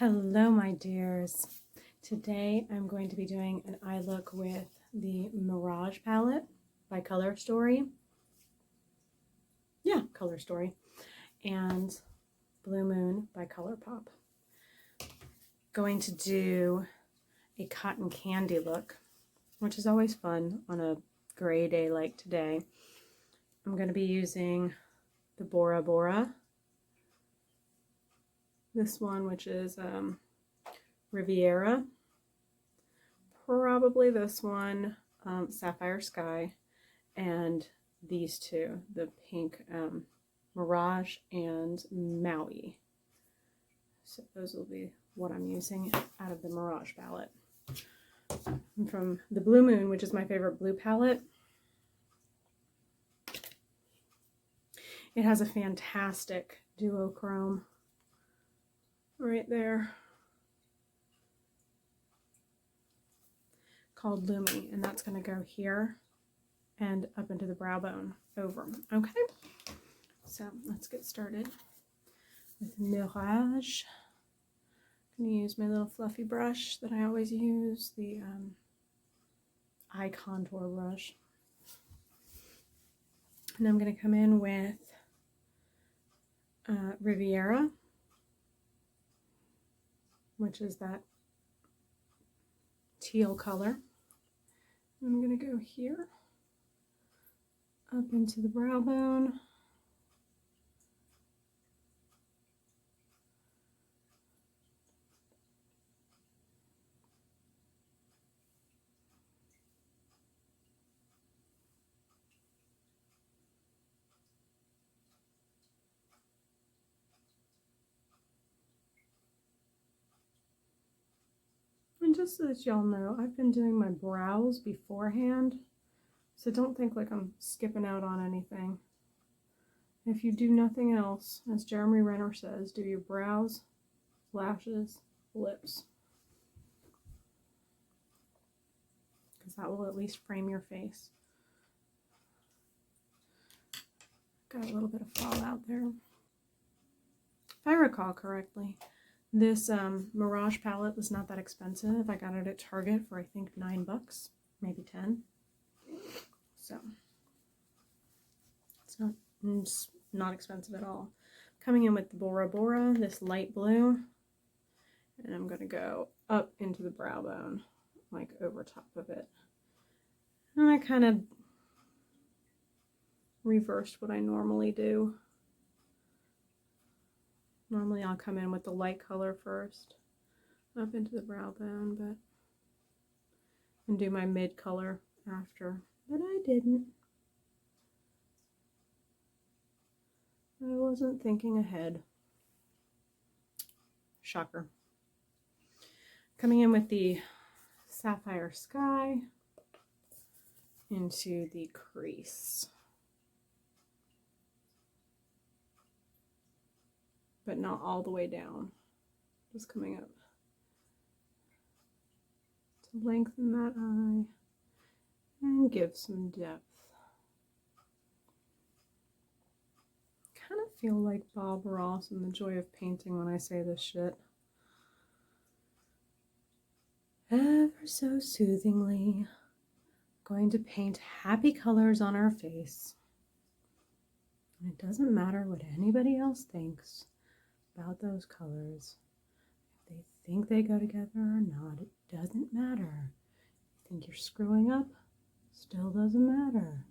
Hello, my dears. Today I'm going to be doing an eye look with the Mirage Palette by ColorStory. Yeah, ColorStory. And Blue Moon by Colourpop. Going to do a cotton candy look, which is always fun on a gray day like today. I'm going to be using the Bora Bora. This one, which is Riviera. Probably this one, Sapphire Sky, and these two, the pink Mirage and Maui. So those will be what I'm using out of the Mirage palette. And from the Blue Moon, which is my favorite blue palette, it has a fantastic duochrome right there called Lumi, and that's going to go here and up into the brow bone over. Okay, so let's get started with Mirage. I'm going to use my little fluffy brush that I always use, the eye contour brush. And I'm going to come in with Riviera, which is that teal color. I'm going to go here, up into the brow bone. And just so that y'all know, I've been doing my brows beforehand, so don't think like I'm skipping out on anything. If you do nothing else, as Jeremy Renner says, do your brows, lashes, lips. Because that will at least frame your face. Got a little bit of fallout there. If I recall correctly, this Mirage palette was not that expensive. I got it at Target for I think $9, maybe 10. So it's not expensive at all. Coming in with the Bora Bora, this light blue, and I'm going to go up into the brow bone, like over top of it. And I kind of reversed what I normally do. Normally I'll come in with the light color first, up into the brow bone, and do my mid color after, but I didn't. I wasn't thinking ahead. Shocker. Coming in with the Sapphire Sky into the crease. But not all the way down. Just coming up to lengthen that eye and give some depth. Kind of feel like Bob Ross in The Joy of Painting when I say this shit. Ever so soothingly, going to paint happy colors on our face. And it doesn't matter what anybody else thinks about those colors. If they think they go together or not, it doesn't matter. You think you're screwing up, still doesn't matter.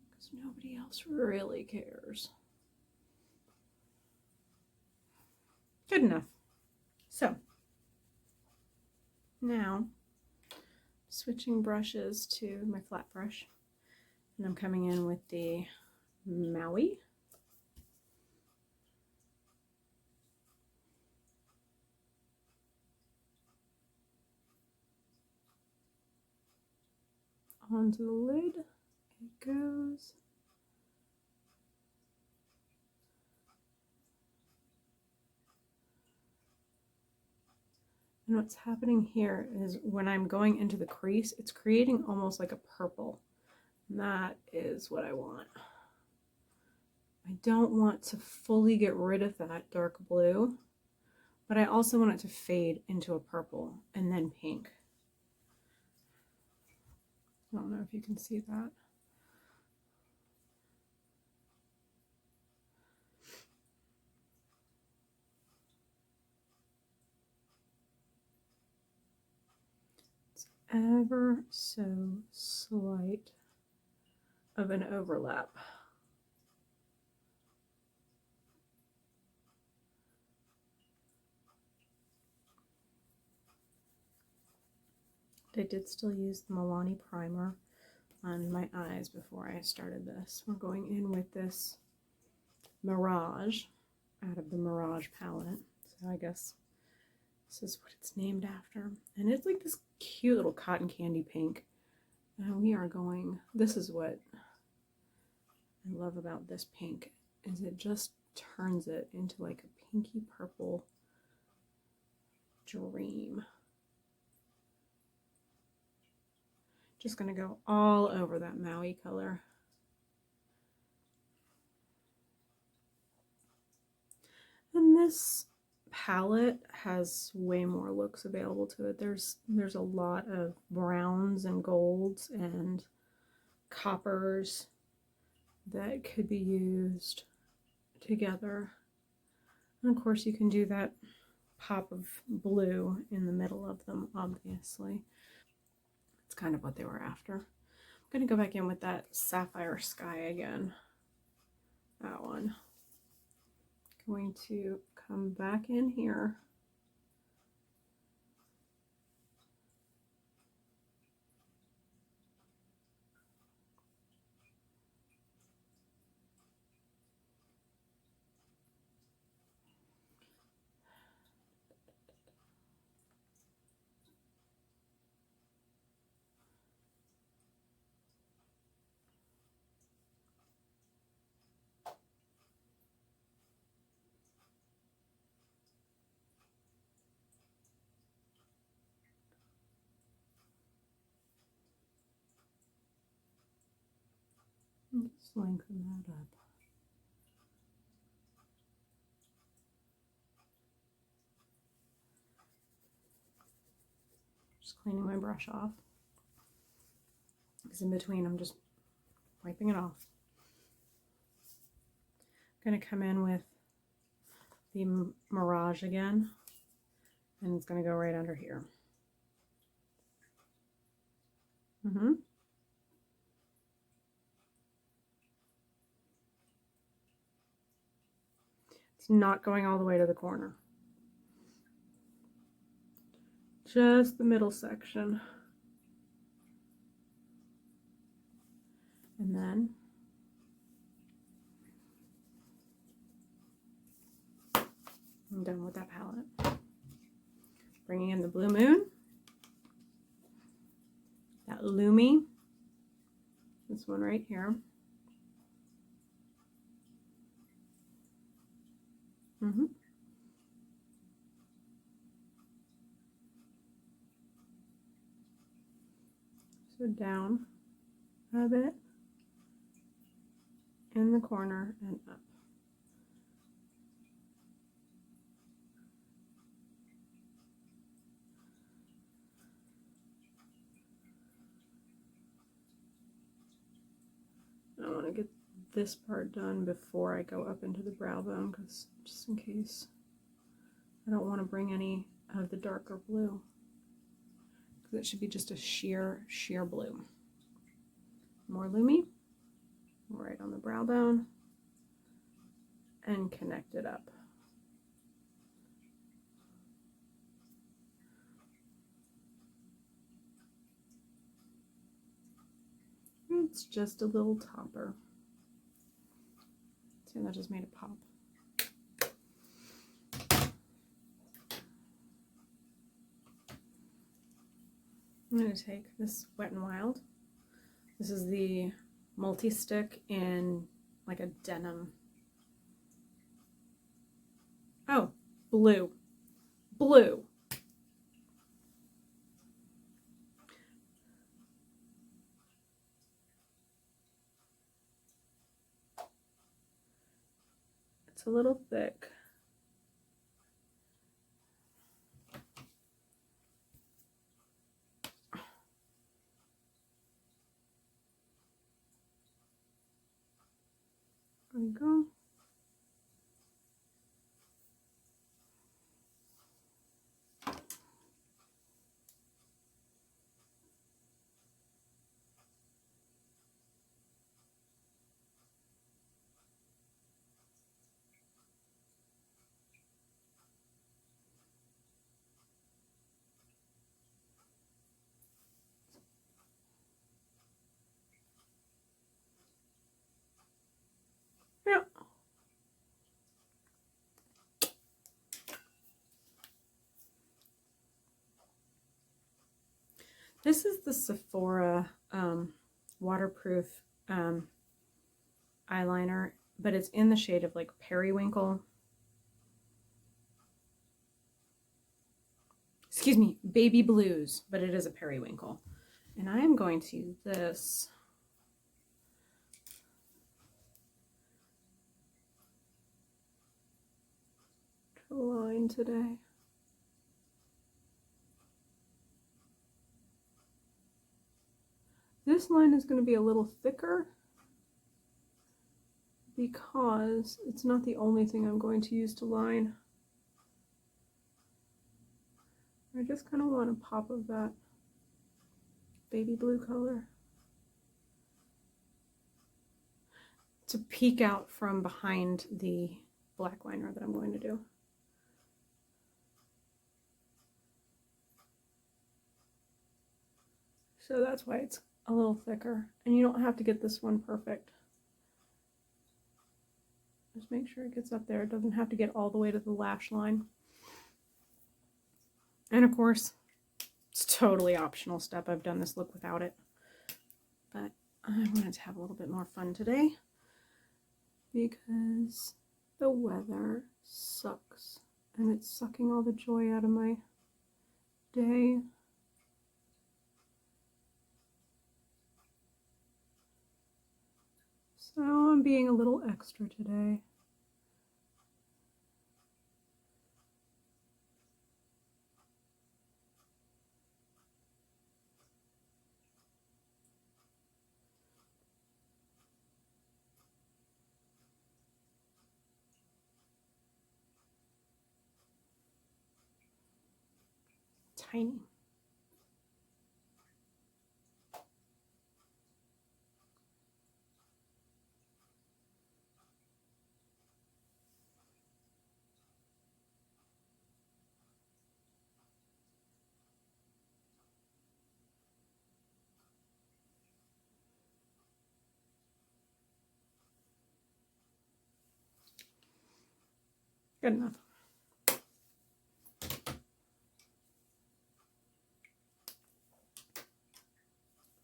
Because nobody else really cares. Good enough. So, now, switching brushes to my flat brush. And I'm coming in with the Maui. Onto the lid it goes. And what's happening here is when I'm going into the crease, it's creating almost like a purple. And that is what I want. I don't want to fully get rid of that dark blue, but I also want it to fade into a purple and then pink. I don't know if you can see that. It's ever so slight of an overlap. I did still use the Milani primer on my eyes before I started this. We're going in with this Mirage out of the Mirage palette. So I guess this is what it's named after. And it's like this cute little cotton candy pink. And we are going, this is what I love about this pink, is it just turns it into like a pinky purple dream. Just gonna go all over that Maui color. And this palette has way more looks available to it. There's a lot of browns and golds and coppers that could be used together. And of course you can do that pop of blue in the middle of them, obviously. It's kind of what they were after. I'm gonna go back in with that Sapphire Sky again. That one. Going to come back in here. Just lengthen that up. Just cleaning my brush off, because in between I'm just wiping it off. I'm going to come in with the Mirage again, and it's going to go right under here. It's not going all the way to the corner. Just the middle section. And then I'm done with that palette. Bringing in the Blue Moon. That Lumi. This one right here. So down a bit, in the corner, and up. I want to get this part done before I go up into the brow bone, because just in case, I don't want to bring any of the darker blue, because it should be just a sheer blue. More Lumi, right on the brow bone, and connect it up. It's just a little topper. See, that just made it pop. I'm going to take this Wet n Wild. This is the multi-stick in like a denim. Oh, blue. Blue. It's a little thick. we go. Yeah. This is the Sephora Waterproof eyeliner, but it's in the shade of like Periwinkle. Excuse me, Baby Blues, but it is a Periwinkle. And I am going to use this to line today. This line is going to be a little thicker because it's not the only thing I'm going to use to line. I just kind of want a pop of that baby blue color to peek out from behind the black liner that I'm going to do. So that's why it's a little thicker, and you don't have to get this one perfect. Just make sure it gets up there. It doesn't have to get all the way to the lash line. And of course, it's a totally optional step. I've done this look without it, but I wanted to have a little bit more fun today because the weather sucks and it's sucking all the joy out of my day. So I'm being a little extra today. Tiny. Good enough.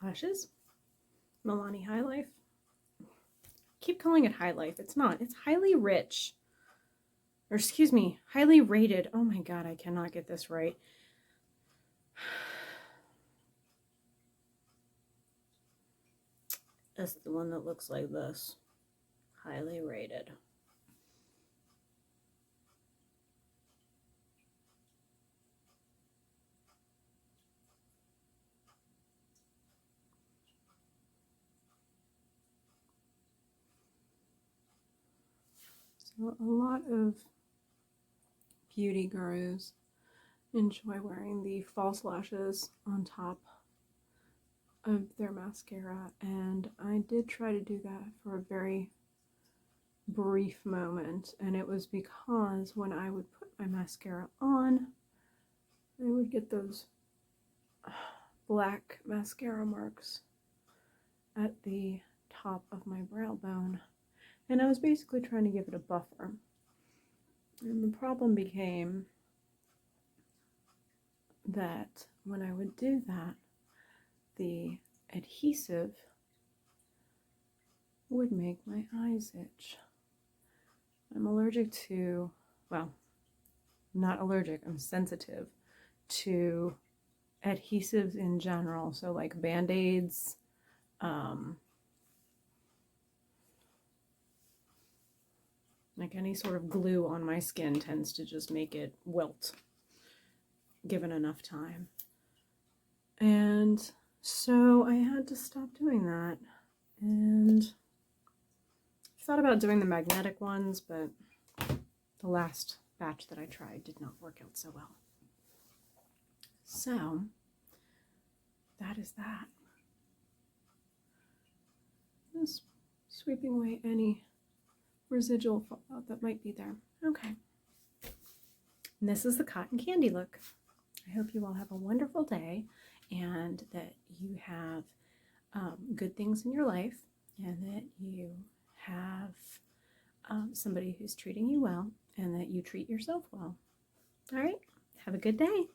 Lashes. Milani High Life. Keep calling it High Life. It's not. It's Highly Rich. Or excuse me, Highly Rated. Oh my god, I cannot get this right. That's the one that looks like this. Highly Rated. So a lot of beauty gurus enjoy wearing the false lashes on top of their mascara, and I did try to do that for a very brief moment, and it was because when I would put my mascara on, I would get those black mascara marks at the top of my brow bone, and I was basically trying to give it a buffer. And the problem became that when I would do that, the adhesive would make my eyes itch. I'm allergic to, well, not allergic, I'm sensitive to adhesives in general. So like Band-Aids, like any sort of glue on my skin tends to just make it wilt given enough time. And so I had to stop doing that. And thought about doing the magnetic ones, but the last batch that I tried did not work out so well. So that is that. Just sweeping away any residual fallout that might be there. Okay. And this is the cotton candy look. I hope you all have a wonderful day and that you have good things in your life and that you have somebody who's treating you well and that you treat yourself well. All right. Have a good day.